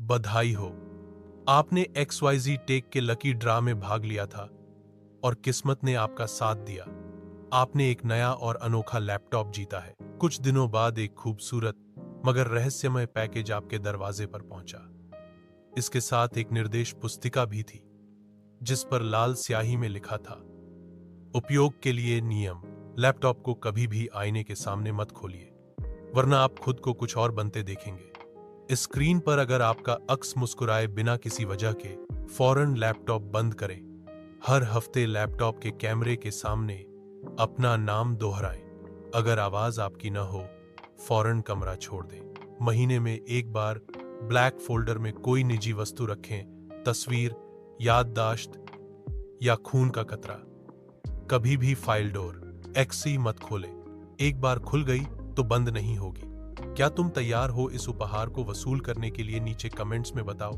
बधाई हो, आपने XYZ टेक के लकी ड्रा में भाग लिया था और किस्मत ने आपका साथ दिया। आपने एक नया और अनोखा लैपटॉप जीता है। कुछ दिनों बाद एक खूबसूरत मगर रहस्यमय पैकेज आपके दरवाजे पर पहुंचा। इसके साथ एक निर्देश पुस्तिका भी थी, जिस पर लाल स्याही में लिखा था, उपयोग के लिए नियम। लैपटॉप को कभी भी आईने के सामने मत खोलिए, वरना आप खुद को कुछ और बनते देखेंगे। इस स्क्रीन पर अगर आपका अक्स मुस्कुराए बिना किसी वजह के, फौरन लैपटॉप बंद करें। हर हफ्ते लैपटॉप के कैमरे के सामने अपना नाम दोहराएं। अगर आवाज आपकी न हो, फौरन कमरा छोड़ दें। महीने में एक बार ब्लैक फोल्डर में कोई निजी वस्तु रखें, तस्वीर, याददाश्त या खून का कतरा। कभी भी फाइल डोर एक्सी मत खोलें। एक बार खुल गई तो बंद नहीं होगी। क्या तुम तैयार हो इस उपहार को वसूल करने के लिए? नीचे कमेंट्स में बताओ।